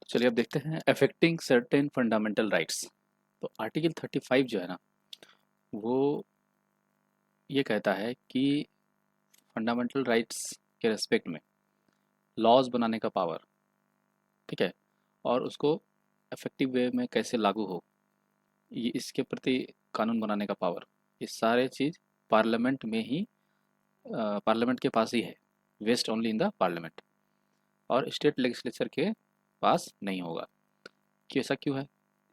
चलिए अब देखते हैं अफेक्टिंग सर्टेन फंडामेंटल राइट्स। तो आर्टिकल 35 जो है ना, वो ये कहता है कि फंडामेंटल राइट्स के रेस्पेक्ट में लॉज बनाने का पावर, ठीक है, और उसको इफेक्टिव वे में कैसे लागू हो, ये इसके प्रति कानून बनाने का पावर, ये सारे चीज़ पार्लियामेंट में ही, पार्लियामेंट के पास ही है। Vest only in the parliament, और स्टेट लेजिस्लेचर के पास नहीं होगा। कि ऐसा क्यों है?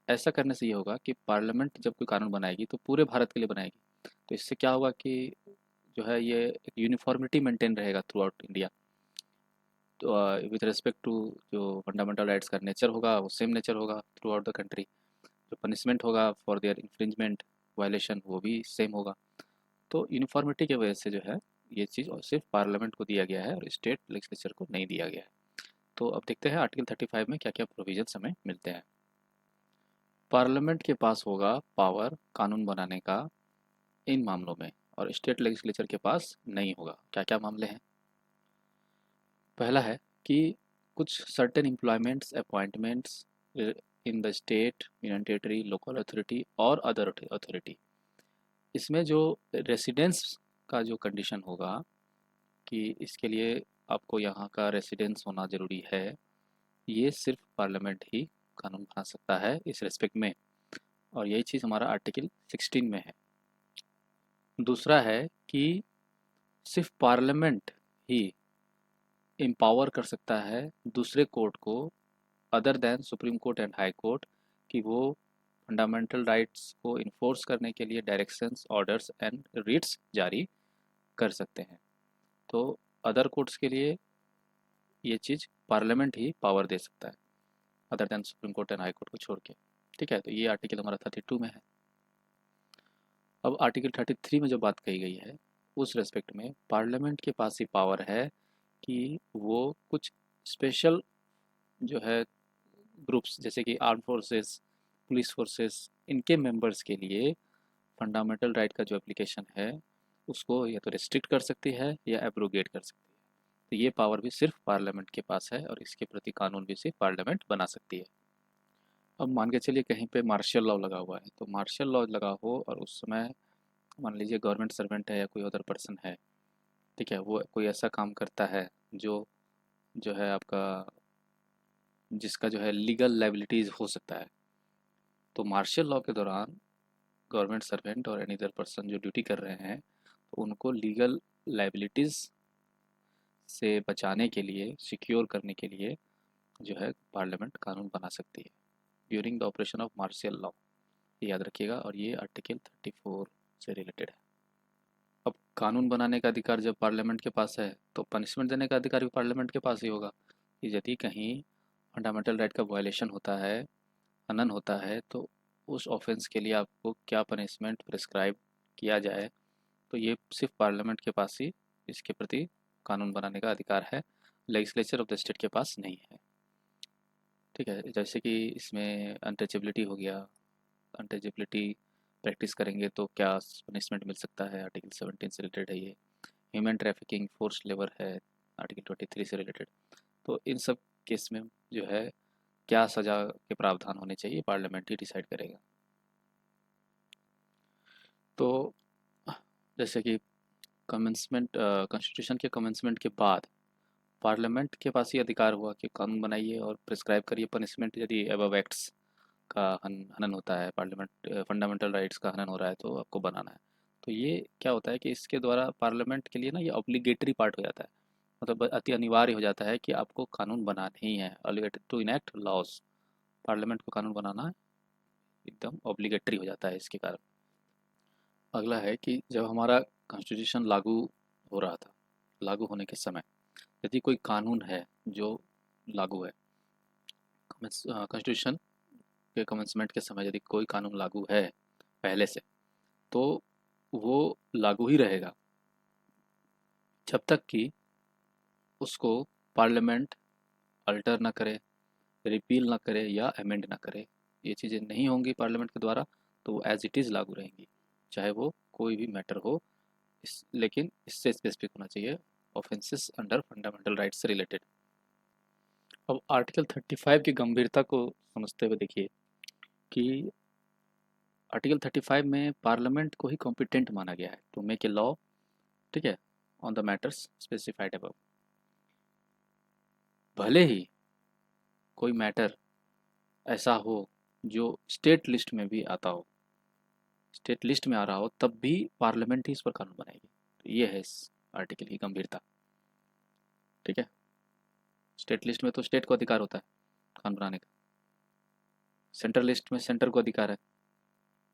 ऐसा करने से ये होगा कि पार्लियामेंट जब कोई कानून बनाएगी तो पूरे भारत के लिए बनाएगी। तो इससे क्या होगा कि जो है ये एक यूनिफॉर्मिटी मेंटेन रहेगा थ्रू आउट इंडिया। तो विद रिस्पेक्ट टू जो फंडामेंटल राइट्स का नेचर होगा वो सेम नेचर होगा थ्रू आउट द कंट्री। जो पनिशमेंट होगा फॉर देयर इंफ्रिंजमेंट वायलेशन वो भी सेम होगा। तो यूनिफॉर्मिटी की वजह से जो है ये चीज़ और सिर्फ पार्लियामेंट को दिया गया है और स्टेट लेजिस्लेचर को नहीं दिया गया है। तो अब देखते हैं आर्टिकल 35 में क्या क्या प्रोविजंस हमें मिलते हैं। पार्लियामेंट के पास होगा पावर कानून बनाने का इन मामलों में, और स्टेट लेजिस्लेचर के पास नहीं होगा। क्या क्या मामले हैं? पहला है कि कुछ certain employments appointments in the state, union territory, local authority और अदर अथॉरिटी। इसमें जो रेसिडेंस का जो कंडीशन होगा कि इसके लिए आपको यहाँ का रेसिडेंस होना ज़रूरी है, ये सिर्फ पार्लियामेंट ही कानून बना सकता है इस रेस्पेक्ट में। और यही चीज़ हमारा आर्टिकल 16 में है। दूसरा है कि सिर्फ पार्लियामेंट ही एम्पावर कर सकता है दूसरे कोर्ट को, other than supreme court and high court, कि वो फंडामेंटल राइट्स को इन्फोर्स करने के लिए डायरेक्शंस, ऑर्डर्स एंड रिट्स जारी कर सकते हैं। तो अदर कोर्ट्स के लिए ये चीज़ पार्लियामेंट ही पावर दे सकता है, other than supreme court and high court को छोड़ के। ठीक है, तो ये आर्टिकल हमारा 32 में है। अब आर्टिकल 33 में जो बात कही गई है उस रेस्पेक्ट में पार्लियामेंट के पास ही पावर है कि वो कुछ स्पेशल जो है ग्रुप्स, जैसे कि आर्म फोर्सेस, पुलिस फोर्सेस, इनके मेंबर्स के लिए फंडामेंटल राइट का जो एप्लीकेशन है उसको या तो रिस्ट्रिक्ट कर सकती है या एब्रोगेट कर सकती है। तो ये पावर भी सिर्फ पार्लियामेंट के पास है और इसके प्रति कानून भी सिर्फ पार्लियामेंट बना सकती है। अब मान के चलिए कहीं पे मार्शल लॉ लगा हुआ है, तो मार्शल लॉ लगा हो और उस समय मान लीजिए गवर्नमेंट सर्वेंट है या कोई अदर पर्सन है, ठीक है, वो कोई ऐसा काम करता है जो जो है आपका, जिसका जो है लीगल लाइबिलिटीज़ हो सकता है। तो मार्शल लॉ के दौरान गवर्नमेंट सर्वेंट और एनी अदर पर्सन जो ड्यूटी कर रहे हैं, तो उनको लीगल लाइबिलिटीज़ से बचाने के लिए, सिक्योर करने के लिए जो है पार्लियामेंट कानून बना सकती है during the operation of martial law. ये याद रखिएगा, और ये आर्टिकल 34 से रिलेटेड है। अब कानून बनाने का अधिकार जब पार्लियामेंट के पास है तो पनिशमेंट देने का अधिकार भी पार्लियामेंट के पास ही होगा। कि यदि कहीं फंडामेंटल राइट का वायलेशन होता है, हनन होता है, तो उस ऑफेंस के लिए आपको क्या पनिशमेंट प्रिस्क्राइब किया जाए, तो ये सिर्फ पार्लियामेंट के पास ही इसके प्रति कानून बनाने का अधिकार है। लेजिस्लेचर ऑफ द स्टेट के पास नहीं है। ठीक है, जैसे कि इसमें अनटचेबिलिटी हो गया। अनटचेबिलिटी प्रैक्टिस करेंगे तो क्या पनिशमेंट मिल सकता है, आर्टिकल 17 से रिलेटेड है ये। ह्यूमन ट्रैफिकिंग, फोर्स लेबर है, आर्टिकल 23 से रिलेटेड। तो इन सब केस में जो है क्या सज़ा के प्रावधान होने चाहिए, पार्लियामेंट ही डिसाइड करेगा। तो जैसे कि कमेंसमेंट, कॉन्स्टिट्यूशन के कमेंसमेंट के बाद पार्लियामेंट के पास ही अधिकार हुआ कि कानून बनाइए और प्रिस्क्राइब करिए पनिशमेंट, यदि अबव एक्ट्स का हनन होता है, पार्लियामेंट फंडामेंटल राइट्स का हनन हो रहा है तो आपको बनाना है। तो ये क्या होता है कि इसके द्वारा पार्लियामेंट के लिए ना ये ऑब्लिगेटरी पार्ट हो जाता है, मतलब अति अनिवार्य हो जाता है कि आपको कानून बनाना ही है, obligatory to enact laws. Parliament को कानून बनाना एकदम ऑब्लिगेटरी हो जाता है इसके कारण। अगला है कि जब हमारा कॉन्स्टिट्यूशन लागू हो रहा था, लागू होने के समय यदि कोई कानून है जो लागू है, कॉन्स्टिट्यूशन के कमेंसमेंट के समय यदि कोई कानून लागू है पहले से, तो वो लागू ही रहेगा जब तक कि उसको पार्लियामेंट अल्टर ना करे, रिपील ना करे या अमेंड ना करे। ये चीज़ें नहीं होंगी पार्लियामेंट के द्वारा, तो वो एज इट इज़ लागू रहेंगी, चाहे वो कोई भी मैटर हो। लेकिन इससे स्पेसिफिक होना चाहिए ऑफेंसेस अंडर फंडामेंटल राइट्स से रिलेटेड। अब आर्टिकल 35 की गंभीरता को समझते हुए देखिए कि आर्टिकल 35 में पार्लियामेंट को ही कॉम्पिटेंट माना गया है टू मेक ए लॉ, ठीक है, on the matters specified above. भले ही कोई मैटर ऐसा हो जो स्टेट लिस्ट में भी आता हो, स्टेट लिस्ट में आ रहा हो, तब भी पार्लियामेंट ही इस पर कानून बनाएगी। तो ये है इस आर्टिकल की गंभीरता, ठीक है। स्टेट लिस्ट में तो स्टेट को अधिकार होता है कानून बनाने का, सेंट्रल लिस्ट में सेंटर को अधिकार है।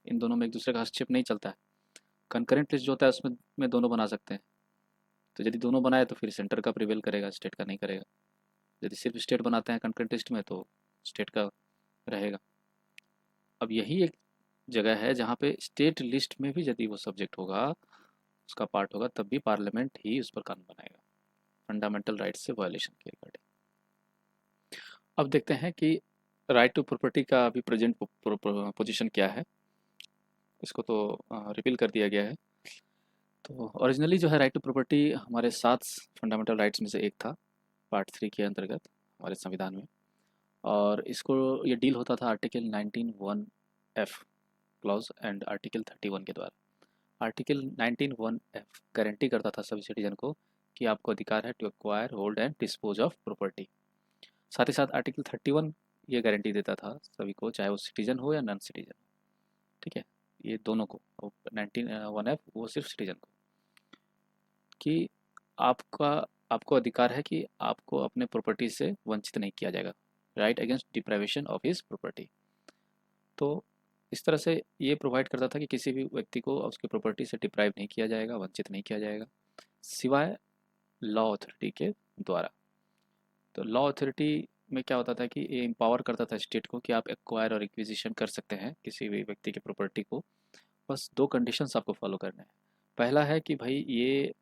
इन दोनों में एक दूसरे का हस्तक्षेप नहीं चलता है। कंकरेंट लिस्ट जो होता है उसमें में दोनों बना सकते हैं। तो यदि दोनों बनाए तो फिर सेंटर का प्रिवेल करेगा, स्टेट का नहीं करेगा। यदि सिर्फ स्टेट बनाते हैं कंकरेंट लिस्ट में तो स्टेट का रहेगा। अब यही एक जगह है जहाँ पे स्टेट लिस्ट में भी यदि वो सब्जेक्ट होगा, उसका पार्ट होगा, तब भी पार्लियामेंट ही उस पर कानून बनाएगा फंडामेंटल राइट्स से वायलेशन के रिगार्डिंग। अब देखते हैं कि राइट टू प्रॉपर्टी का अभी प्रेजेंट पोजीशन क्या है। इसको तो रिपील कर दिया गया है। तो ओरिजिनली जो है राइट टू प्रॉपर्टी हमारे 7 फंडामेंटल राइट्स में से एक था, पार्ट 3 के अंतर्गत हमारे संविधान में। और इसको ये डील होता था article 19(1) F clause and article 31 के द्वारा। आर्टिकल 19(1) एफ गारंटी करता था सभी सिटीजन को कि आपको अधिकार है to acquire, hold and dispose of property. साथ ही साथ आर्टिकल 31 ये गारंटी देता था सभी को, चाहे वो सिटीजन हो या नॉन सिटीजन, ठीक है, ये दोनों को। 19(1) एफ वो सिर्फ सिटीजन को, कि आपका आपको अधिकार है कि आपको अपने प्रॉपर्टी से वंचित नहीं किया जाएगा, right against deprivation of his property. तो इस तरह से ये प्रोवाइड करता था कि किसी भी व्यक्ति को उसकी प्रॉपर्टी से डिप्राइव नहीं किया जाएगा, वंचित नहीं किया जाएगा, सिवाय लॉ अथॉरिटी के द्वारा। तो लॉ अथॉरिटी में क्या होता था कि ये एम्पावर करता था स्टेट को कि आप एक्वायर और एक्विजिशन कर सकते हैं किसी भी व्यक्ति की प्रॉपर्टी को। बस 2 कंडीशंस आपको फॉलो करने हैं। पहला है कि भाई ये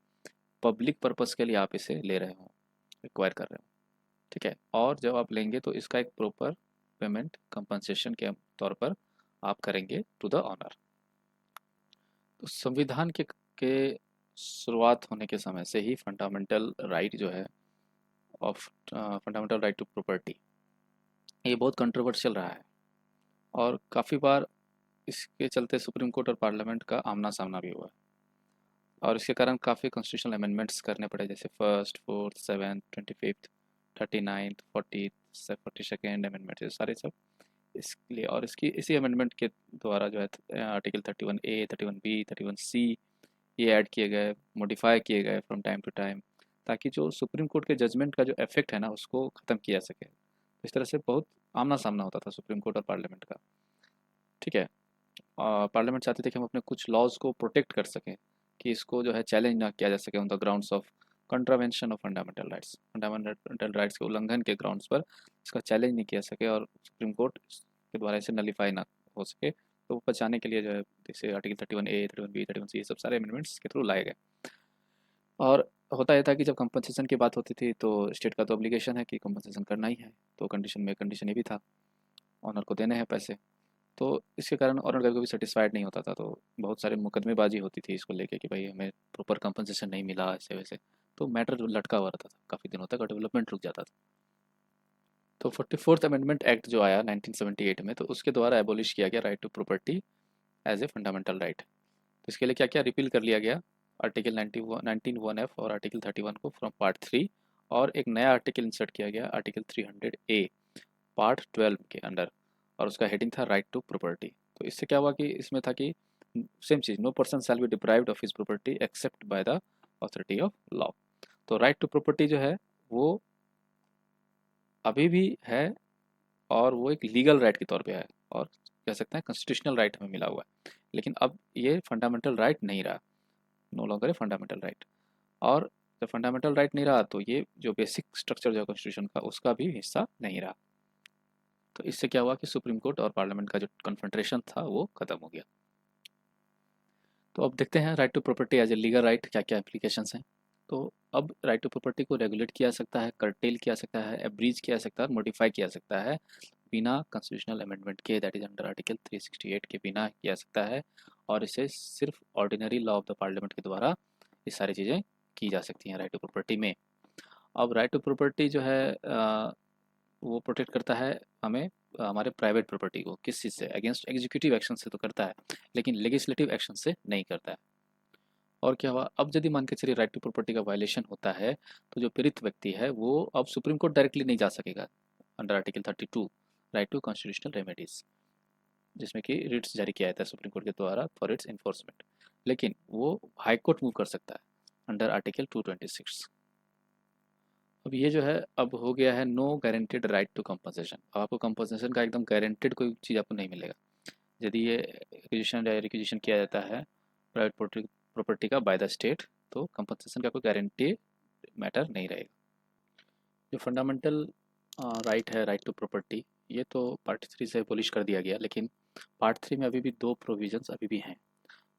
पब्लिक पर्पस के लिए आप इसे ले रहे हो, एक्वायर कर रहे हो, ठीक है, और जब आप लेंगे तो इसका एक प्रॉपर पेमेंट कंपनसेशन के तौर पर आप करेंगे टू द ऑनर। तो संविधान के शुरुआत होने के समय से ही फंडामेंटल राइट जो है of fundamental right to property, ये बहुत कंट्रोवर्शियल रहा है। और काफ़ी बार इसके चलते सुप्रीम कोर्ट और पार्लियामेंट का आमना सामना भी हुआ है। और इसके कारण काफ़ी कॉन्स्टिट्यूशनल अमेंडमेंट्स करने पड़े, जैसे first, fourth, 7th, 25th, 39th, 40th, 42nd amendment, ये सारे सब इसके लिए। और इसकी इसी अमेंडमेंट के द्वारा जो है आर्टिकल 31A, 31B, 31C ये ऐड किए गए, मॉडिफाई किए गए फ्रॉम टाइम टू टाइम, ताकि जो सुप्रीम कोर्ट के जजमेंट का जो इफेक्ट है ना उसको ख़त्म किया जा सके। तो इस तरह से बहुत आमना सामना होता था सुप्रीम कोर्ट और पार्लियामेंट का, ठीक है। पार्लियामेंट चाहते थे कि हम अपने कुछ लॉज को प्रोटेक्ट कर सकें, कि इसको जो है चैलेंज ना किया जा सके on the grounds of contravention of fundamental rights, fundamental rights के उल्लंघन के ग्राउंड्स पर इसका चैलेंज नहीं किया सके और सुप्रीम कोर्ट के द्वारा इसे नलीफाई ना हो सके। तो वो बचाने के लिए जो है जैसे आर्टिकल 31A, 31B, 31C ये सब सारे अमेंडमेंट्स के थ्रू लाए गए। और होता यह था कि जब कंपनसेशन की बात होती थी तो स्टेट का तो ऑब्लिगेशन है कि कंपनसेशन करना ही है, तो कंडीशन ये भी था, ऑनर को देने हैं पैसे। तो इसके कारण ऑनर कभी-कभी सैटिस्फाइड नहीं होता था, तो बहुत सारे मुकदमेबाजी होती थी इसको लेके कि भाई हमें प्रॉपर कंपनसेशन नहीं मिला, ऐसे वैसे। तो मैटर लटका हुआ रहता था काफ़ी दिनों तक और डेवलपमेंट रुक जाता था। तो 44th अमेंडमेंट एक्ट जो आया 1978 में, तो उसके द्वारा एबॉलिश किया गया right to property as a fundamental right. तो इसके लिए क्या क्या रिपील कर लिया गया, आर्टिकल 19(1) एफ और आर्टिकल 31 को फ्रॉम पार्ट 3, और एक नया आर्टिकल इंसर्ट किया गया आर्टिकल 300A पार्ट 12 के अंडर, और उसका हेडिंग था राइट टू प्रॉपर्टी। तो इससे क्या हुआ कि इसमें था कि सेम चीज़, no person shall be deprived of his property except by the authority of law. तो राइट टू प्रॉपर्टी जो है वो अभी भी है, और वो एक लीगल राइट के तौर पे है, और कह सकते हैं कॉन्स्टिट्यूशनल राइट हमें मिला हुआ है। लेकिन अब ये फंडामेंटल राइट नहीं रहा, no longer a fundamental right. और जब फंडामेंटल राइट नहीं रहा तो ये जो बेसिक स्ट्रक्चर जो है कॉन्स्टिट्यूशन का उसका भी हिस्सा नहीं रहा। तो इससे क्या हुआ कि सुप्रीम कोर्ट और पार्लियामेंट का जो कन्फ्रंटेशन था वो खत्म हो गया। तो अब देखते हैं right to property as a legal right क्या क्या एप्लीकेशंस हैं। तो अब राइट टू प्रॉपर्टी को रेगुलेट किया जा सकता है, कर्टेल किया जा सकता है, एब्रीज किया जा सकता है और मॉडिफाई किया जा सकता है बिना कॉन्स्टिट्यूशनल अमेंडमेंट के, दैट इज अंडर आर्टिकल 368 के बिना किया जा सकता है। और इसे सिर्फ ordinary law of the parliament के द्वारा ये सारी चीज़ें की जा सकती हैं राइट टू प्रॉपर्टी में। अब राइट टू प्रॉपर्टी जो है वो प्रोटेक्ट करता है हमें हमारे प्राइवेट प्रॉपर्टी को किस चीज़ से, अगेंस्ट एग्जीक्यूटिव एक्शन से तो करता है, लेकिन लेजिस्लेटिव एक्शन से नहीं करता है। और क्या हुआ, अब यदि मान के चलिए राइट टू प्रॉपर्टी का वायलेशन होता है, तो जो पीड़ित व्यक्ति है वो अब सुप्रीम कोर्ट डायरेक्टली नहीं जा सकेगा under article 32 right to constitutional remedies, जिसमें कि रिट्स जारी किया जाता है सुप्रीम कोर्ट के द्वारा फॉर इट्स इन्फोर्समेंट, लेकिन वो हाई कोर्ट मूव कर सकता है अंडर आर्टिकल 226। अब ये जो है अब हो गया है no guaranteed right to compensation. अब आपको कंपनसेशन का एकदम गारंटेड कोई चीज़ आपको नहीं मिलेगा यदि ये एक्विजिशन या रिक्विजिशन किया जाता है प्राइवेट प्रॉपर्टी का बाय द स्टेट, तो कंपनसेशन का कोई गारंटी मैटर नहीं रहेगा। जो फंडामेंटल राइट है, राइट टू प्रॉपर्टी, ये तो पार्ट 3 से एबॉलिश कर दिया गया, लेकिन पार्ट 3 में अभी भी दो प्रोविजंस अभी भी हैं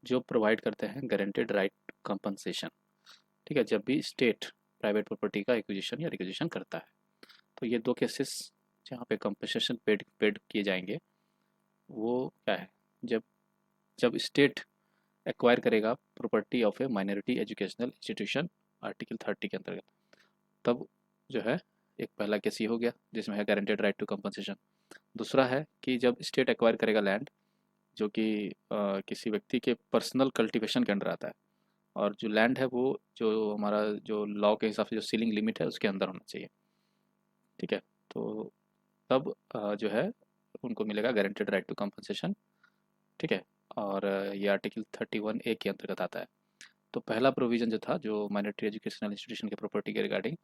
जो प्रोवाइड करते हैं गारंटेड राइट कंपनसेशन। ठीक है, जब भी स्टेट प्राइवेट प्रॉपर्टी का एक्विजिशन या रिक्विजिशन करता है, तो ये दो केसेस जहाँ पे कंपनसेशन पेड पेड किए जाएंगे, वो क्या है, जब जब स्टेट एक्वायर करेगा property of A minority educational institution article 30 के अंतर्गत, तब जो है एक पहला केस ये हो गया जिसमें है गारंटेड राइट टू कंपनसेशन। दूसरा है कि जब स्टेट एक्वायर करेगा लैंड जो कि किसी व्यक्ति के पर्सनल कल्टीवेशन के अंडर आता है, और जो लैंड है वो जो हमारा जो लॉ के हिसाब से जो सीलिंग लिमिट है उसके अंदर होना चाहिए। ठीक है, तो तब जो है उनको मिलेगा गारंटेड राइट टू कंपनसेशन। ठीक है, और ये आर्टिकल 31A के अंतर्गत आता है। तो पहला प्रोविज़न जो था जो माइनॉरिटी एजुकेशनल इंस्टीट्यूशन के प्रॉपर्टी के रिगार्डिंग,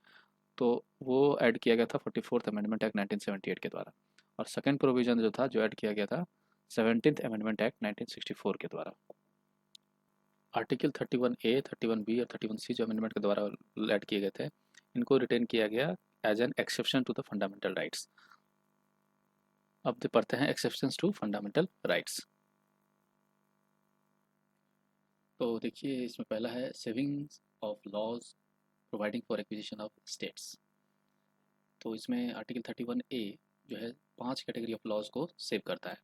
तो वो ऐड किया गया था 44th अमेंडमेंट एक्ट 1978 के द्वारा, और सेकंड प्रोविज़न जो था जो ऐड किया गया था 17th अमेंडमेंट एक्ट 1964 के द्वारा। आर्टिकल 31A, 31B और 31C जो अमेंडमेंट के द्वारा ऐड किए गए थे, इनको रिटेन किया गया as an exception to the fundamental rights. अब पढ़ते हैं एक्सेप्शंस टू फंडामेंटल राइट्स। तो देखिए इसमें पहला है savings of laws providing for acquisition of states. तो इसमें आर्टिकल 31A जो है 5 कैटेगरी ऑफ लॉज को सेव करता है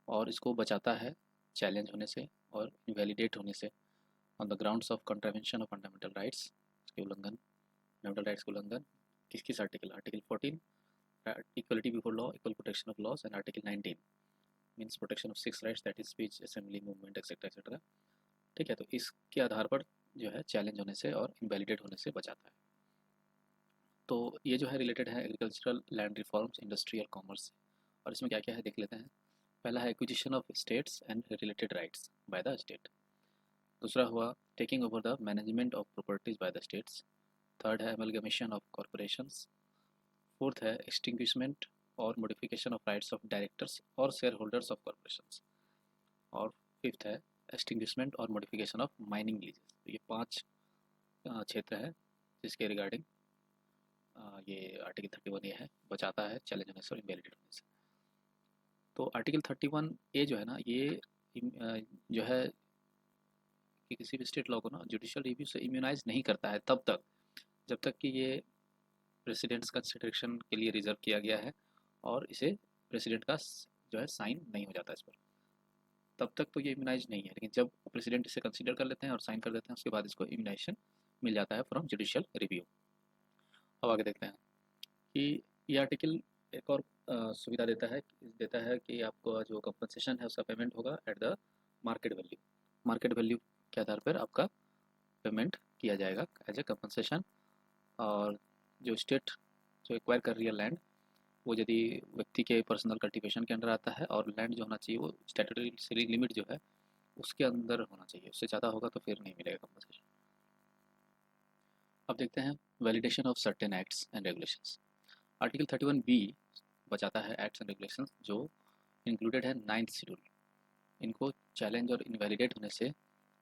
और इसको बचाता है चैलेंज होने से और इनवैलिडेट होने से on the grounds of contravention of fundamental rights के उल्लंघन, फंडामेंटल राइट्स के उल्लंघन। किस किस article, article 14 equality before law, equal protection of laws, and article 19 means protection of 6 rights that is speech, assembly, movement etcetera etcetera. ठीक है, तो इसके आधार पर जो है चैलेंज होने से और इनवैलिडेट होने से बचाता है। तो ये जो है रिलेटेड है एग्रीकल्चरल लैंड रिफॉर्म्स, इंडस्ट्री और कॉमर्स, और इसमें क्या क्या है देख लेते हैं। पहला है acquisition of states and related rights by the state. दूसरा हुआ taking over the management of properties by the states. Third है एमलगमेशन ऑफ कॉरपोरेशंस। फोर्थ है एक्सटिंग्विशमेंट और modification of rights of directors और शेयर होल्डर्स ऑफ कॉरपोरेशंस। और fifth है extinguishment और modification of mining लीजेस। तो ये 5 क्षेत्र है जिसके रिगार्डिंग ये आर्टिकल 31 ये है, बचाता है चैलेंज होने से और इनवैलिडेट होने से। तो आर्टिकल 31A जो है ना, ये जो है कि किसी भी स्टेट लॉ को ना जुडिशियल रिव्यू से इम्यूनाइज नहीं करता है तब तक जब तक कि ये प्रेसिडेंट्स कंसिडरेशन के लिए रिजर्व किया गया है और इसे प्रेसिडेंट का जो है साइन नहीं हो जाता इस पर, तब तक तो ये इम्यूनाइज नहीं है। लेकिन जब प्रेसिडेंट इसे कंसिडर कर लेते हैं और साइन कर देते हैं, उसके बाद इसको इम्यूनाइजेशन मिल जाता है फ्रॉम जुडिशियल रिव्यू। अब आगे देखते हैं कि ये आर्टिकल एक और सुविधा देता है कि आपको जो कंपनसेशन है उसका पेमेंट होगा at the market value. Market value के आधार पर आपका पेमेंट किया जाएगा एज ए कंपनसेशन। और जो स्टेट जो एक्वायर कर रही है लैंड, वो यदि व्यक्ति के पर्सनल कल्टीवेशन के अंडर आता है और लैंड जो होना चाहिए वो स्टैट्यूटरी सीलिंग लिमिट जो है उसके अंदर होना चाहिए, उससे ज़्यादा होगा तो फिर नहीं मिलेगा कंपनसेशन। अब देखते हैं validation of certain acts and regulations. Article 31B बचाता है एक्ट्स एंड रेगुलेशंस जो इंक्लूडेड है 9th शेड्यूल, इनको चैलेंज और इनवैलिडेट होने से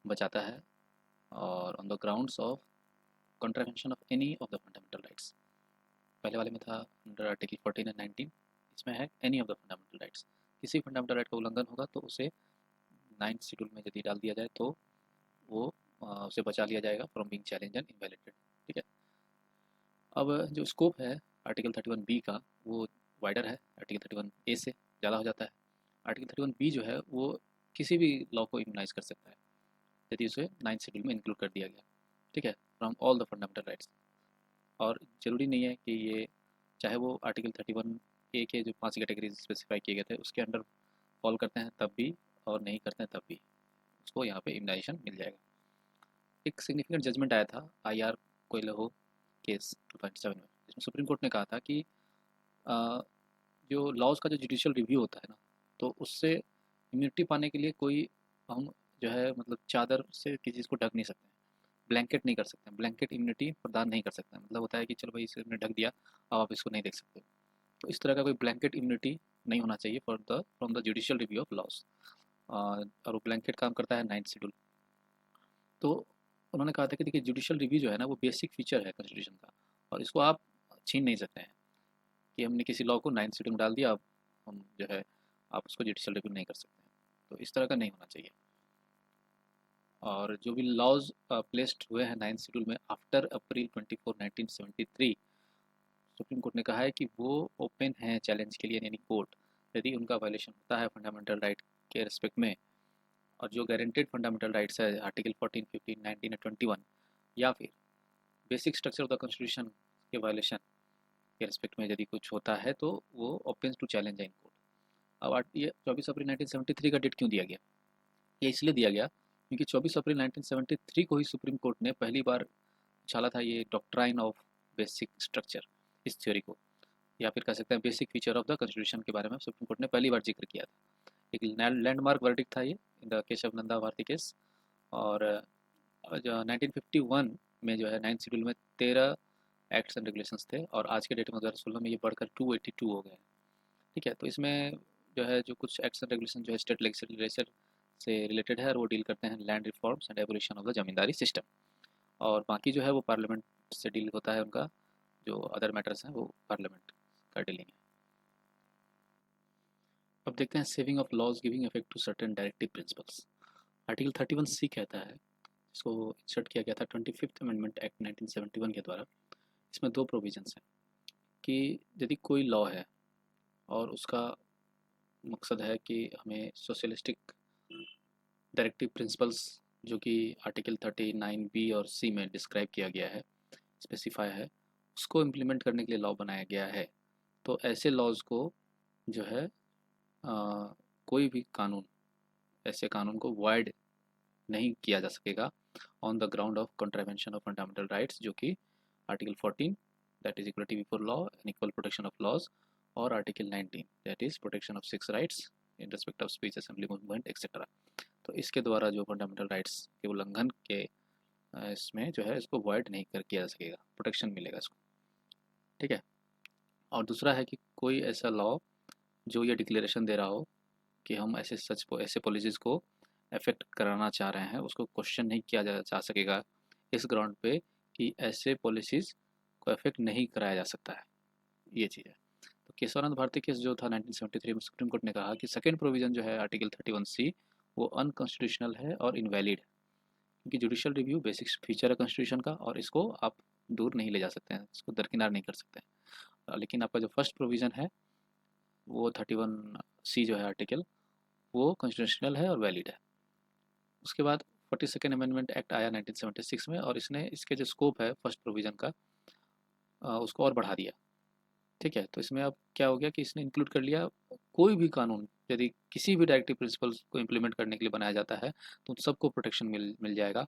बचाता है और on the grounds of contravention of any of the fundamental rights. पहले वाले में था अंडर आर्टिकल 14 एंड 19, इसमें है any of the fundamental rights. किसी फंडामेंटल राइट का उल्लंघन होगा तो उसे 9th शेड्यूल में यदि डाल दिया जाए तो वो उसे बचा लिया जाएगा from being challenge and invalidated. ठीक है, अब जो स्कोप है आर्टिकल 31B का वो वाइडर है, आर्टिकल 31A से ज़्यादा हो जाता है। आर्टिकल 31B जो है वो किसी भी लॉ को इम्यूनाइज कर सकता है यदि उसे 9th शेड्यूल में इंक्लूड कर दिया गया। ठीक है, from all the fundamental rights. और ज़रूरी नहीं है कि ये चाहे वो आर्टिकल 31A के जो 5 कैटेगरीज स्पेसिफाई किए गए थे उसके अंडर फॉल करते हैं तब भी, और नहीं करते हैं तब भी उसको यहाँ पे इम्यूनाइजेशन मिल जाएगा। एक सिग्निफिकेंट जजमेंट आया था IR कोयलहो केस 2.7 में, जिसमें सुप्रीम कोर्ट ने कहा था कि अ, जो लॉज का जो जुडिशियल रिव्यू होता है ना, तो उससे इम्यूनिटी पाने के लिए कोई हम जो है मतलब चादर से किसी चीज़ को ढक नहीं सकते हैं, ब्लैंकेट नहीं कर सकते हैं, ब्लैंकेट इम्यूनिटी प्रदान नहीं कर सकते हैं। मतलब होता है कि चलो भाई इसने ढक दिया, अब आप इसको नहीं देख सकते। तो इस तरह का कोई ब्लैंकेट इम्यूनिटी नहीं होना चाहिए for the from the judicial review of laws. और वो ब्लैंकेट काम करता है 9th शेड्यूल। तो उन्होंने कहा था कि देखिए जुडिशियल रिव्यू जो है ना वो बेसिक फीचर है कॉन्स्टिट्यूशन का, और इसको आप छीन नहीं सकते हैं कि हमने किसी लॉ को 9th शेड्यूल में डाल दिया, अब हम जो है आप उसको जुडिशियल रिव्यू नहीं कर सकते हैं। तो इस तरह का नहीं होना चाहिए। और जो भी लॉज प्लेस्ड हुए हैं 9th शेड्यूल में आफ्टर अप्रैल 24 1973, सुप्रीम कोर्ट ने कहा है कि वो ओपन है चैलेंज के लिए यानी कोर्ट, यदि उनका वायलेशन होता है फंडामेंटल राइट के रिस्पेक्ट में, और जो गारंटेड फंडामेंटल राइट्स है आर्टिकल 14, 15, 19 और 21, या फिर basic structure of the constitution के वायलेशन के रिस्पेक्ट में यदि कुछ होता है तो वो ओपन टू चैलेंज है इन कोर्ट। अब ये 24 अप्रैल 1973 का डेट क्यों दिया गया? ये इसलिए दिया गया क्योंकि 24 अप्रैल 1973 को ही सुप्रीम कोर्ट ने पहली बार उछाला था ये डॉक्ट्राइन ऑफ बेसिक स्ट्रक्चर, इस थ्योरी को, या फिर कह सकते हैं basic feature of the constitution के बारे में सुप्रीम कोर्ट ने पहली बार जिक्र किया था। एक लैंडमार्क वर्डिक्ट था ये in the Keshav Nanda Bharati case. और जो 1951 में जो है 9th शेड्यूल में 13 एक्ट्स एंड रेगुलेशंस थे, और आज के डेट में 2016 में ये बढ़कर 282 हो गए हैं। ठीक है, तो इसमें जो है जो कुछ एक्ट्स एंड रेगुलेशन जो है स्टेट लेजिस्लेचर से रिलेटेड है, और वो डील करते हैं land reforms and abolition of the zamindari system, और बाकी जो है वो पार्लियामेंट से डील होता है, उनका जो अदर मैटर्स हैं वो पार्लियामेंट का डीलिंग है। अब देखते हैं saving of laws giving effect to certain directive principles. Article 31C कहता है, इसको इंसर्ट किया गया था 25th अमेंडमेंट एक्ट 1971 के द्वारा। इसमें दो प्रोविजंस हैं कि यदि कोई लॉ है और उसका मकसद है कि हमें सोशलिस्टिक डायरेक्टिव प्रिंसिपल्स जो कि आर्टिकल 39B और C में डिस्क्राइब किया गया है, स्पेसिफाई है, उसको इम्प्लीमेंट करने के लिए लॉ बनाया गया है, तो ऐसे लॉज को जो है कोई भी कानून, ऐसे कानून को वाइड नहीं किया जा सकेगा on the ground of contravention of fundamental rights, जो कि article 14 that is equality before law and equal protection of laws, और article 19 that is protection of 6 rights in respect of speech assembly movement etcetera. तो इसके द्वारा जो fundamental rights के उल्लंघन के इसमें जो है इसको वॉइड नहीं कर किया जा सकेगा, प्रोटेक्शन मिलेगा इसको। ठीक है, और दूसरा है कि कोई ऐसा लॉ जो ये डिक्लेरेशन दे रहा हो कि हम ऐसे पॉलिसीज़ को अफेक्ट कराना चाह रहे हैं, उसको क्वेश्चन नहीं किया जा सकेगा इस ग्राउंड पे कि ऐसे पॉलिसीज़ को अफेक्ट नहीं कराया जा सकता है, ये चीज़ है। तो केशवानंद भारती केस जो था 1973 में, सुप्रीम कोर्ट ने कहा कि सेकेंड प्रोविज़न जो है आर्टिकल 31C वो अनकॉन्स्टिट्यूशनल है और इनवैलिड, क्योंकि जुडिशियल रिव्यू बेसिक फीचर है कॉन्स्टिट्यूशन का, और इसको आप दूर नहीं ले जा सकते हैं, इसको दरकिनार नहीं कर सकते हैं। लेकिन आपका जो फर्स्ट प्रोविज़न है वो 31C जो है आर्टिकल, वो कॉन्स्टिट्यूशनल है और वैलिड है। उसके बाद 42nd अमेंडमेंट एक्ट आया 1976 में, और इसने इसके जो स्कोप है फर्स्ट प्रोविज़न का उसको और बढ़ा दिया। ठीक है, तो इसमें अब क्या हो गया कि इसने इंक्लूड कर लिया कोई भी कानून यदि किसी भी डायरेक्टिव प्रिंसिपल्स को इम्प्लीमेंट करने के लिए बनाया जाता है तो उन सबको प्रोटेक्शन मिल जाएगा,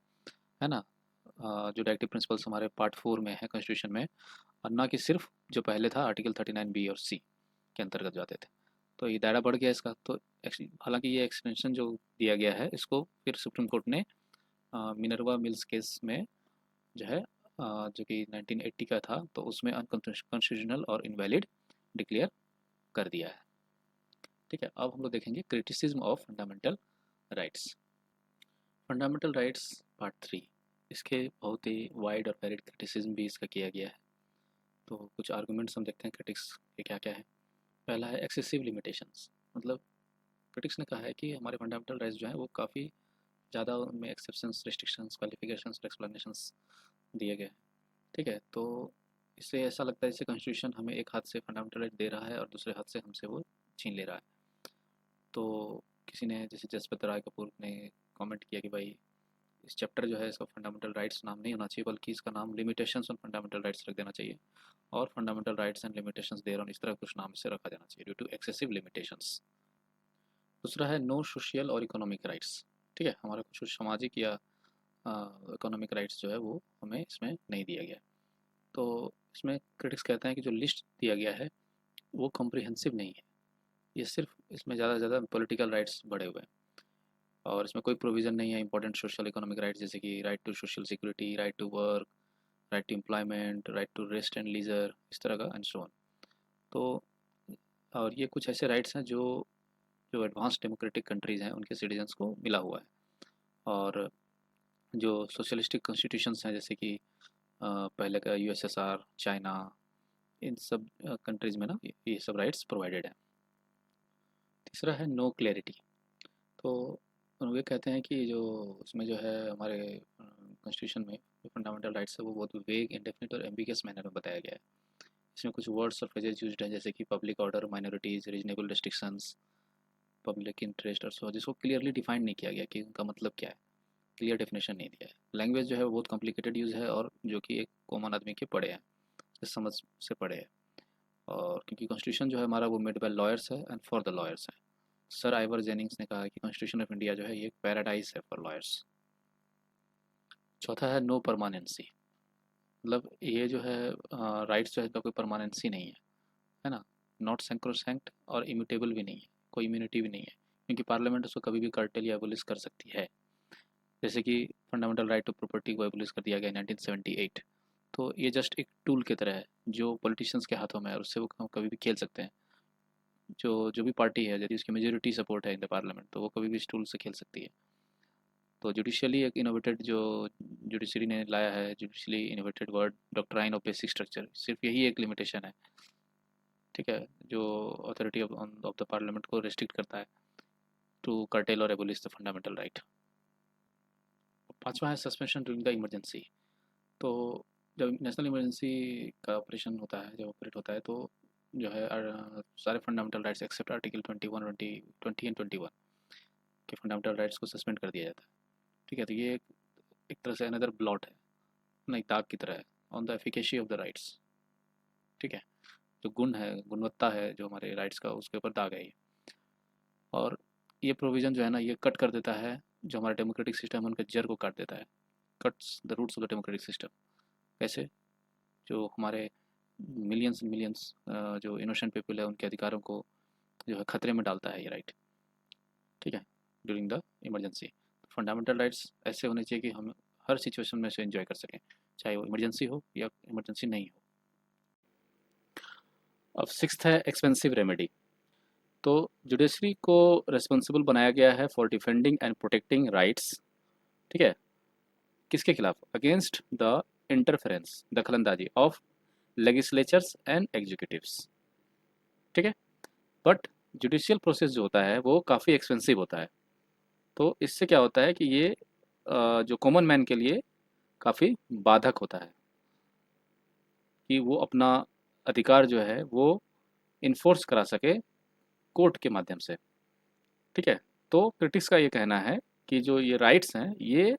है ना। जो डायरेक्टिव प्रिंसिपल्स हमारे पार्ट 4 में है कॉन्स्टिट्यूशन में, और ना कि सिर्फ जो पहले था आर्टिकल 39B और C के अंतर्गत जाते थे। तो ये दायरा बढ़ गया इसका। तो हालांकि ये एक्सटेंशन जो दिया गया है इसको फिर सुप्रीम कोर्ट ने मिनर्वा मिल्स केस में जो है जो कि 1980 का था, तो उसमें अनकॉन्स्टिट्यूशनल और इनवैलिड डिक्लेयर कर दिया है। ठीक है, अब हम लोग देखेंगे criticism of fundamental rights. Fundamental rights part 3, इसके बहुत ही वाइड और वैलिड क्रिटिसिज्म भी इसका किया गया है। तो कुछ आर्गूमेंट्स हम देखते हैं क्रिटिक्स के क्या क्या है। पहला है एक्सेसिव लिमिटेशंस, मतलब क्रिटिक्स ने कहा है कि हमारे फंडामेंटल राइट्स जो हैं वो काफ़ी ज़्यादा उनमें एक्सेप्शंस, रिस्ट्रिक्शंस, क्वालिफिकेशंस और एक्सप्लेनेशंस दिए गए हैं। ठीक है, तो इससे ऐसा लगता है जैसे कॉन्स्टिट्यूशन हमें एक हाथ से फंडामेंटल राइट दे रहा है और दूसरे हाथ से हमसे वो छीन ले रहा है। तो किसी ने जैसे जसपत राय कपूर ने कमेंट किया कि भाई इस चैप्टर जो है इसका फंडामेंटल राइट्स नाम नहीं होना चाहिए, बल्कि इसका नाम लिमिटेशंस ऑन फंडामेंटल राइट्स रख देना चाहिए, और fundamental rights and limitations there on, इस तरह कुछ नाम से रखा जाना चाहिए, ड्यू टू एक्सेसिव लिमिटेशंस। दूसरा है नो सोशल और इकोनॉमिक राइट्स। ठीक है, हमारा कुछ सामाजिक या इकोनॉमिक राइट्स जो है वो हमें इसमें नहीं दिया गया। तो इसमें क्रिटिक्स कहते हैं कि जो लिस्ट दिया गया है वो कॉम्प्रिहेंसिव नहीं है, ये सिर्फ इसमें ज़्यादा से ज़्यादा पॉलिटिकल राइट्स बढ़े हुए हैं, और इसमें कोई प्रोविज़न नहीं है इंपॉर्टेंट सोशल इकोनॉमिक राइट्स, जैसे कि right to social security, right to work, right to employment, right to rest and leisure, इस तरह का एंड सो ऑन। तो और ये कुछ ऐसे राइट्स हैं जो जो एडवांस डेमोक्रेटिक कंट्रीज़ हैं उनके सिटीजन्स को मिला हुआ है, और जो सोशलिस्टिक कॉन्स्टिट्यूशंस हैं जैसे कि पहले का यूएसएसआर, चाइना, इन सब कंट्रीज़ में ना ये सब राइट्स प्रोवाइडेड हैं। तीसरा है नो क्लैरिटी। तो वे कहते हैं कि जो उसमें जो है हमारे कॉन्स्टिट्यूशन में जो फंडामेंटल राइट्स है वो बहुत वेग, इंडेफिनिट और एम्बिगियस मैनर में बताया गया है। इसमें कुछ वर्ड्स और फ्रेजेस यूज्ड हैं जैसे कि public order, minorities, reasonable restrictions, public interest और सो, जिसको क्लियरली डिफाइन नहीं किया गया कि उनका मतलब क्या है, क्लियर डेफिनेशन नहीं दिया है। लैंग्वेज जो है वो बहुत कॉम्प्लिकेटेड यूज़ है, और जो कि एक कॉमन आदमी के पढ़े हैं, उसके समझ से पढ़े हैं। और क्योंकि कॉन्स्टिट्यूशन जो है हमारा वो मेड बाय लॉयर्स है एंड फॉर द लॉयर्स है। सर आइवर जेनिंग्स ने कहा कि कॉन्स्टिट्यूशन ऑफ इंडिया जो है ये एक पैराडाइज है फॉर लॉयर्स। चौथा है नो परमानेंसी। मतलब ये जो है राइट्स जो है इनका कोई परमानेंसी नहीं है ना, नॉट सैंक्रोसैंक्ट और इम्यूटेबल भी नहीं है, कोई इम्यूनिटी भी नहीं है, क्योंकि पार्लियामेंट उसको कभी भी कर्टेल या एबोलिश कर सकती है। जैसे कि फंडामेंटल राइट टू प्रॉपर्टी को एबोलिश कर दिया गया 1978। तो ये जस्ट एक टूल की तरह है जो पॉलिटिशियंस के हाथों में है, और उससे वो कभी भी खेल सकते हैं। जो जो भी पार्टी है यदि उसकी मेजोरिटी सपोर्ट है इन द पार्लियामेंट, तो वो कभी भी इस टूल से खेल सकती है। तो जुडिशियली एक इनोवेटेड जो जुडिशरी ने लाया है, judicially innovated word doctrine of basic structure, सिर्फ यही एक लिमिटेशन है, ठीक है, जो अथॉरिटी ऑफ द पार्लियामेंट को रेस्ट्रिक्ट करता है टू कर्टेल और एबोलिश द फंडामेंटल राइट। पांचवा है सस्पेंशन ड्यूरिंग द इमरजेंसी। तो जब नेशनल इमरजेंसी का ऑपरेशन होता है, जब ऑपरेट होता है, तो जो है सारे fundamental rights except article 20 and 21 के फंडामेंटल राइट्स को सस्पेंड कर दिया जाता है। ठीक है, तो ये एक तरह से अनदर ब्लॉट है, ना एक दाग की तरह है on the efficacy of the rights. ठीक है, जो गुण है, गुणवत्ता है जो हमारे राइट्स का, उसके ऊपर दाग है ये। और ये प्रोविज़न जो है ना ये कट कर देता है जो हमारा डेमोक्रेटिक सिस्टम है उनके जड़ को काट देता है, cuts the roots of the democratic system. कैसे? जो हमारे मिलियंस मिलियंस जो इनोसेंट पीपल है उनके अधिकारों को जो है खतरे में डालता है ये राइट। ठीक है, during the emergency. Fundamental rights ऐसे होने चाहिए कि हम हर सिचुएशन में से एंजॉय कर सकें, चाहे वो इमरजेंसी हो या इमरजेंसी नहीं हो। अब सिक्स्थ है एक्सपेंसिव रेमेडी। तो जुडिशरी को रेस्पॉन्सिबल बनाया गया है for defending and protecting rights. ठीक है, किसके खिलाफ? अगेंस्ट द इंटरफेरेंस, दखलंदाजी ऑफ लेगिस्लेचर्स एंड एग्जीक्यूटिव्स। ठीक है, बट जुडिशियल प्रोसेस जो होता है वो काफ़ी एक्सपेंसिव होता है। तो इससे क्या होता है कि ये जो कॉमन मैन के लिए काफ़ी बाधक होता है कि वो अपना अधिकार जो है वो इन्फोर्स करा सके कोर्ट के माध्यम से। ठीक है, तो क्रिटिक्स का ये कहना है कि जो ये राइट्स हैं ये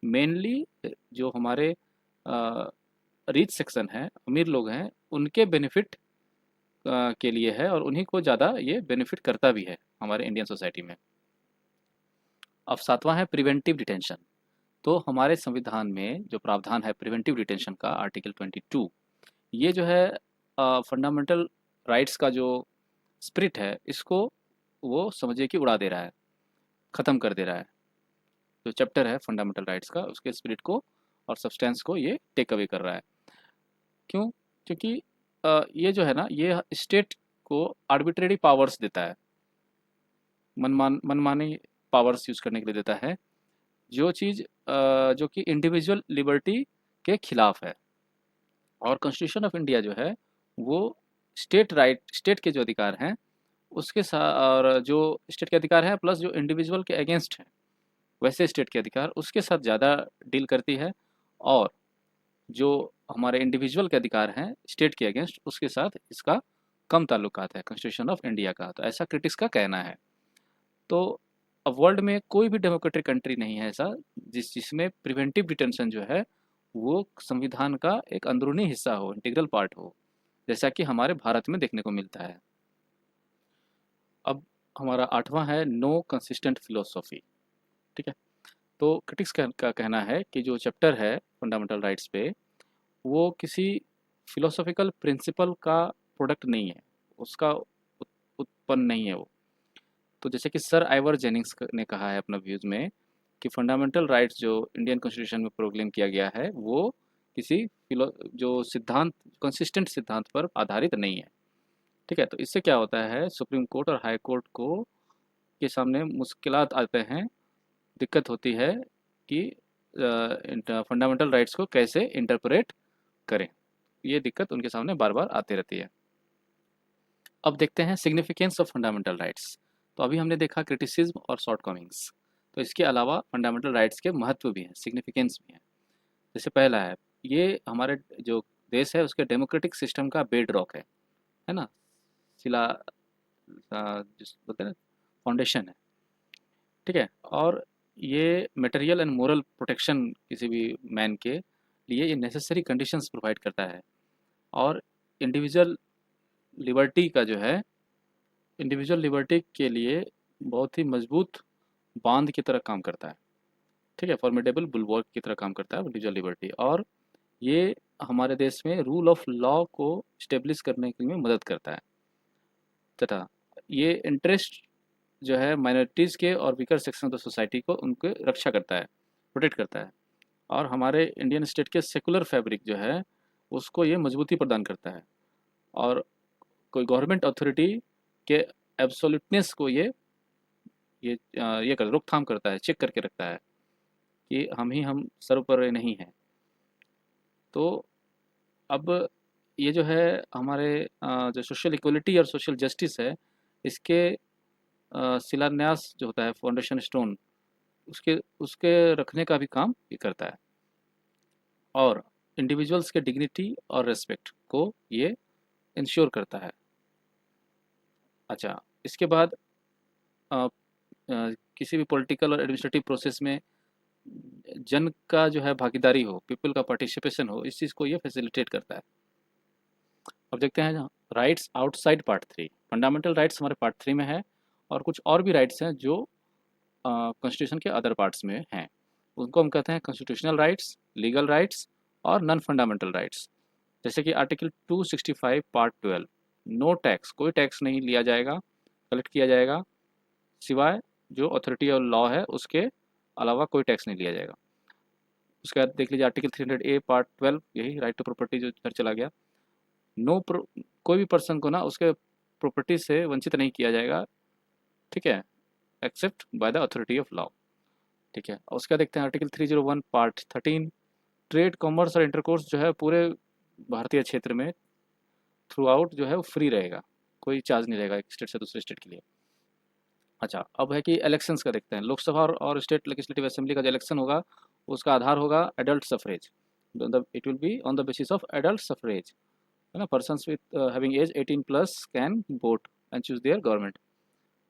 मेनली जो हमारे रिच सेक्शन है, अमीर लोग हैं, उनके बेनिफिट के लिए है, और उन्हीं को ज़्यादा ये बेनिफिट करता भी है हमारे इंडियन सोसाइटी में। अब सातवां है प्रिवेंटिव डिटेंशन। तो हमारे संविधान में जो प्रावधान है प्रिवेंटिव डिटेंशन का, आर्टिकल 22, ये जो है फंडामेंटल राइट्स का जो स्पिरिट है इसको वो समझिए कि उड़ा दे रहा है, ख़त्म कर दे रहा है। जो चैप्टर है फंडामेंटल राइट्स का उसके स्पिरिट को और सब्सटेंस को ये टेक अवे कर रहा है। क्यों? क्योंकि ये जो है ना ये स्टेट को आर्बिट्रेरी पावर्स देता है, मनमानी पावर्स यूज़ करने के लिए देता है, जो चीज़ जो कि इंडिविजुअल लिबर्टी के खिलाफ है। और कॉन्स्टिट्यूशन ऑफ इंडिया जो है वो स्टेट के जो अधिकार हैं उसके साथ, और जो स्टेट के अधिकार हैं प्लस जो इंडिविजुअल के अगेंस्ट हैं वैसे स्टेट के अधिकार, उसके साथ ज़्यादा डील करती है, और जो हमारे इंडिविजुअल के अधिकार हैं स्टेट के अगेंस्ट उसके साथ इसका कम ताल्लुकात है कॉन्स्टिट्यूशन ऑफ इंडिया का। तो ऐसा क्रिटिक्स का कहना है। तो अब वर्ल्ड में कोई भी डेमोक्रेटिक कंट्री नहीं है ऐसा जिसमें प्रिवेंटिव डिटेंशन जो है वो संविधान का एक अंदरूनी हिस्सा हो, इंटीग्रल पार्ट हो, जैसा कि हमारे भारत में देखने को मिलता है। अब हमारा 8वां है नो कंसिस्टेंट फिलोसॉफी। ठीक है, तो क्रिटिक्स का कहना है कि जो चैप्टर है फंडामेंटल राइट्स पे वो किसी फिलोसॉफिकल प्रिंसिपल का प्रोडक्ट नहीं है, उसका उत्पन्न नहीं है वो। तो जैसे कि सर आइवर जेनिंग्स ने कहा है अपना व्यूज़ में कि फंडामेंटल राइट्स जो इंडियन कॉन्स्टिट्यूशन में प्रोक्लेम किया गया है वो किसी फिलो जो सिद्धांत कंसिस्टेंट सिद्धांत पर आधारित नहीं है। ठीक है, तो इससे क्या होता है, सुप्रीम कोर्ट और हाई कोर्ट को के सामने मुश्किलात आते हैं, दिक्कत होती है कि फंडामेंटल राइट्स को कैसे इंटरप्रेट करें। ये दिक्कत उनके सामने बार बार आती रहती है। अब देखते हैं सिग्निफिकेंस ऑफ फंडामेंटल राइट्स। तो अभी हमने देखा क्रिटिसिज्म और शॉर्ट कमिंग्स, तो इसके अलावा फंडामेंटल राइट्स के महत्व भी हैं, सिग्निफिकेंस भी हैं। जैसे पहला है, ये हमारे जो देश है उसके डेमोक्रेटिक सिस्टम का बेड रॉक है ना, शिला जिस बोलते हैं ना, फाउंडेशन है। ठीक है, और ये मटेरियल एंड मोरल प्रोटेक्शन किसी भी मैन के लिए ये नेसेसरी कंडीशंस प्रोवाइड करता है। और इंडिविजुअल लिबर्टी का जो है, इंडिविजुअल लिबर्टी के लिए बहुत ही मजबूत बांध की तरह काम करता है। ठीक है, फॉर्मिडेबल बुलवर्क की तरह काम करता है इंडिविजुअल लिबर्टी। और ये हमारे देश में रूल ऑफ लॉ को स्टेब्लिश करने के लिए मदद करता है, तथा ये इंटरेस्ट जो है माइनॉरिटीज़ के और weaker section of the society को उनके रक्षा करता है, प्रोटेक्ट करता है। और हमारे इंडियन स्टेट के सेकुलर फैब्रिक जो है उसको ये मजबूती प्रदान करता है। और कोई गवर्नमेंट अथॉरिटी के एब्सोल्यूटनेस को ये कर रोकथाम करता है, चेक करके रखता है कि हम सर्वोपरि नहीं हैं। तो अब ये जो है हमारे जो सोशल इक्वलिटी और सोशल जस्टिस है, इसके शिलान्यास जो होता है, फाउंडेशन स्टोन, उसके उसके रखने का भी काम ये करता है। और इंडिविजुअल्स के डिग्निटी और रेस्पेक्ट को ये इंश्योर करता है। अच्छा, इसके बाद अ, किसी भी पॉलिटिकल और एडमिनिस्ट्रेटिव प्रोसेस में जन का जो है भागीदारी हो, पीपल का पार्टिसिपेशन हो, इस चीज़ को ये फैसिलिटेट करता है। अब देखते हैं rights outside part 3। Fundamental rights हमारे पार्ट 3 में है, और कुछ और भी राइट्स हैं जो कॉन्स्टिट्यूशन के अदर पार्ट्स में हैं। उनको हम कहते हैं कॉन्स्टिट्यूशनल राइट्स, लीगल राइट्स और नॉन फंडामेंटल राइट्स। जैसे कि आर्टिकल 265 पार्ट 12, नो टैक्स, कोई टैक्स नहीं लिया जाएगा, कलेक्ट किया जाएगा, सिवाय जो अथॉरिटी और लॉ है उसके अलावा कोई टैक्स नहीं लिया जाएगा। उसके बाद देख लीजिए आर्टिकल 300A पार्ट 12, यही राइट टू प्रॉपर्टी जो इधर चला गया। नो कोई भी पर्सन को ना उसके प्रॉपर्टी से वंचित नहीं किया जाएगा, ठीक है, accept by the authority of law. ठीक है, और उसका देखते हैं आर्टिकल 301 पार्ट 13, ट्रेड कॉमर्स और इंटरकोर्स जो है पूरे भारतीय क्षेत्र में थ्रू आउट जो है वो फ्री रहेगा, कोई चार्ज नहीं रहेगा एक स्टेट से दूसरे स्टेट के लिए। अच्छा, अब है कि इलेक्शंस का देखते हैं। लोकसभा और स्टेट लेजिस्लेटिव असेंबली का जो इलेक्शन होगा उसका आधार होगा adult suffrage. It will be on the basis of adult suffrage, है ना, persons with having age 18+ can vote and choose their government.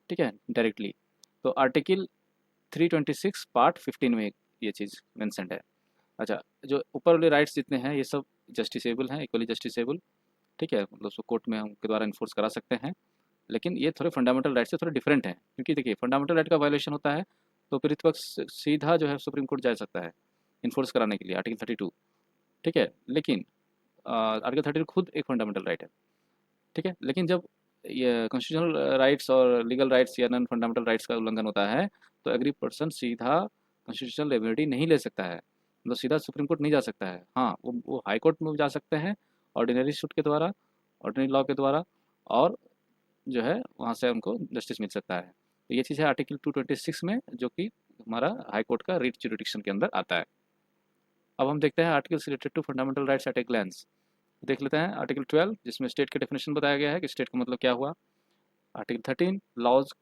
ठीक है, डायरेक्टली। तो आर्टिकल 326 पार्ट 15 में ये चीज़ मेंशन्ड है। अच्छा, जो ऊपर वाले राइट्स जितने हैं ये सब जस्टिसेबल हैं, इक्वली जस्टिसेबल। ठीक है, मतलब उसको कोर्ट में हम के द्वारा इन्फोर्स करा सकते हैं, लेकिन ये थोड़े फंडामेंटल राइट से थोड़े डिफरेंट हैं। क्योंकि देखिए फंडामेंटल राइट का वायलेशन होता है तो प्रतिपक्ष सीधा जो है सुप्रीम कोर्ट जा सकता है इन्फोर्स कराने के लिए, आर्टिकल 32। ठीक है, लेकिन आर्टिकल 32 खुद एक फंडामेंटल राइट है। ठीक है, लेकिन जब ये कॉन्स्टिट्यूशनल राइट्स और लीगल राइट्स या नॉन फंडामेंटल राइट्स का उल्लंघन होता है तो एग्री पर्सन सीधा कॉन्स्टिट्यूशनल रेमेडी नहीं ले सकता है, मतलब सीधा सुप्रीम कोर्ट नहीं जा सकता है। हाँ, वो हाई कोर्ट में जा सकते हैं ऑर्डिनरी सूट के द्वारा, ऑर्डिनरी लॉ के द्वारा, और जो है वहाँ से उनको जस्टिस मिल सकता है। तो ये चीज़ है आर्टिकल 226 में, जो कि हमारा हाई कोर्ट का रीट जुरिडिक्शन के अंदर आता है। अब हम देखते हैं articles related to fundamental rights at a glance. देख लेते हैं आर्टिकल 12 जिसमें स्टेट के डेफिनेशन बताया गया है कि स्टेट का मतलब क्या हुआ। आर्टिकल 13 लॉज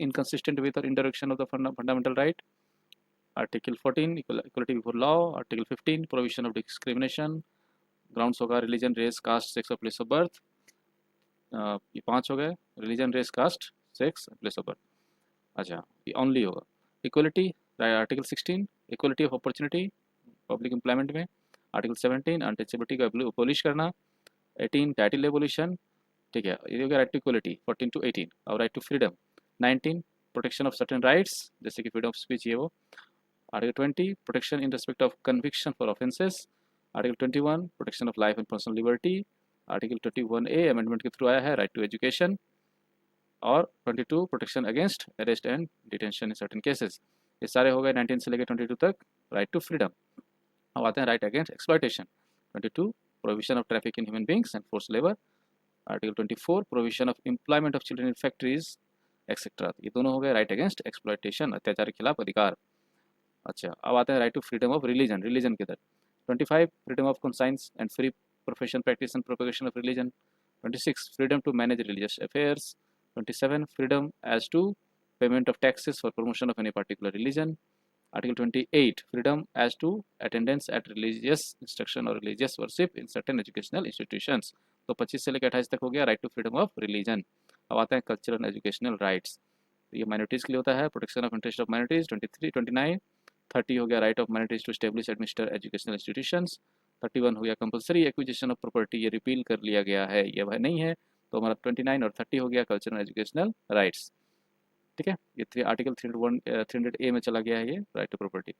इनकंसिस्टेंट विद और in direction of the fundamental right. Article 14 equality before law. Article 15 provision of discrimination, grounds होगा रिलीजन, रेस, कास्ट, सेक्स और प्लेस ऑफ बर्थ। ये 5 हो गए, religion, race, caste, sex, place of birth. अच्छा, ये only होगा। Equality, article 16 equality of opportunity public employment में। Article 17 untouchability को एबॉलिश करना। 18 टाइटल एबोलिशन, ठीक है, ये हो गया राइट टू इक्वलिटी 14 टू 18। और right to freedom 19 protection of certain rights जैसे कि फ्रीडम ऑफ स्पीच, ये वो। Article 20 protection in respect of conviction for offences. Article 21 protection of life and personal liberty. Article 21A amendment के through आया है, right to education. और 22 protection against arrest and detention in certain cases. ये सारे हो गए 19 से लेकर 22 तक राइट टू फ्रीडम। अब आते हैं right against exploitation. 22 provision of traffic in human beings and force labour. Article 24 provision of employment of children in factories etcetera. ये दोनों हो गए राइट अगेंस्ट एक्सप्लॉयटेशन, अत्याचार के खिलाफ अधिकार। अच्छा, अब आता है right to freedom of religion, religion के अंदर 25 freedom of conscience and free profession practice and propagation of religion. 26 freedom to manage religious affairs. 27 freedom as to payment of taxes for promotion of any particular religion. Article 28 freedom as to attendance at religious instruction और religious worship in certain educational institutions. तो 25 से लेकर 28 तक हो गया right to freedom of religion. अब आते हैं कल्चरल एजुकेशनल राइट्स। ये माइनॉरिटीज़ के लिए होता है, protection of interest of minorities 23 29। 30 हो गया right of minorities to establish administer educational institutions. 31 हो गया कंपलसरी एक्विजिशन ऑफ प्रॉपर्टी, ये रिपील कर लिया गया है, ये भाई नहीं है। तो हमारा 29 और 30 हो गया कल्चरल एजुकेशनल राइट्स। ठीक है, ये आर्टिकल 300A में चला गया है ये right to property.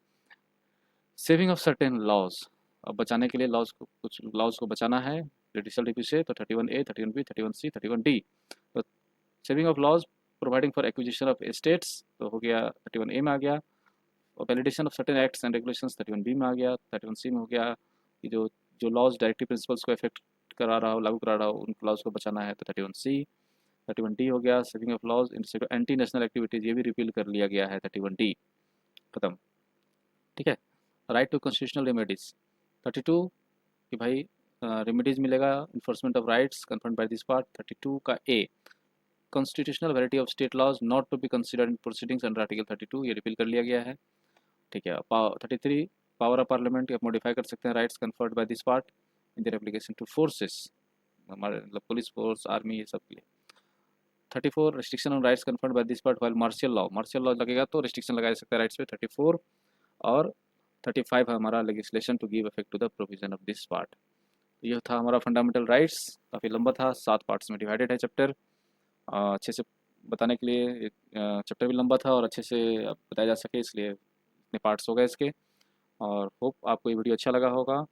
Saving of certain laws, अब बचाने के लिए लॉज को, कुछ लॉज को बचाना है जुडिशल रिव्यू से, तो 31A 31B 31C 31D। तो saving of laws providing for acquisition of estates तो हो गया 31A में आ गया। और validation of certain acts and regulations 31B में आ गया। 31C में हो गया कि जो जो लॉज डायरेक्टिव प्रिंसिपल्स को इफेक्ट करा रहा हो, लागू करा रहा हो, उन लॉज को बचाना है, तो 31C। 31D हो गया saving of laws in anti national activities, ये भी रिपील कर लिया गया है, 31D खत्म। ठीक है, राइट टू कॉन्स्टिट्यूशनल रेमेडीज 32 कि भाई रेमेडीज मिलेगा enforcement of rights conferred by this part. 32 का A constitutional validity of state laws not to be considered in proceedings under article 32, ये रिपील कर लिया गया है। ठीक है, 33 पावर ऑफ पार्लियामेंट, आप मॉडिफाई कर सकते हैं rights conferred bye this part in their application two forces, हमारे मतलब पुलिस फोर्स, आर्मी, ये सब के लिए। 34 restriction on rights conferred bye this part while martial law लगेगा तो रिस्ट्रिक्शन लगा सकते हैं राइट्स पे 34। और 35 है हमारा legislation to give effect to the provision of this part. ये था हमारा फंडामेंटल राइट्स, काफ़ी लंबा था, 7 पार्ट्स में डिवाइडेड है चैप्टर। अच्छे से बताने के लिए चैप्टर भी लंबा था और अच्छे से बताया जा सके, इसलिए इतने पार्ट्स हो गए इसके। और होप आपको ये वीडियो अच्छा लगा होगा।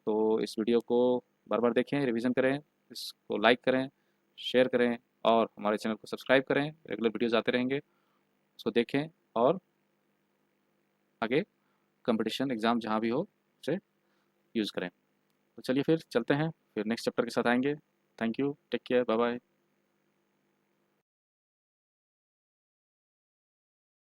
तो इस वीडियो को बार बार देखें, रिवीजन करें, इसको लाइक करें, शेयर करें और हमारे चैनल को सब्सक्राइब करें, रेगुलर वीडियोज़ आते रहेंगे, उसको देखें और आगे कंपटीशन एग्ज़ाम जहाँ भी हो उसे यूज़ करें। तो चलिए फिर चलते हैं, फिर नेक्स्ट चैप्टर के साथ आएंगे। Thank you, take care, bye bye.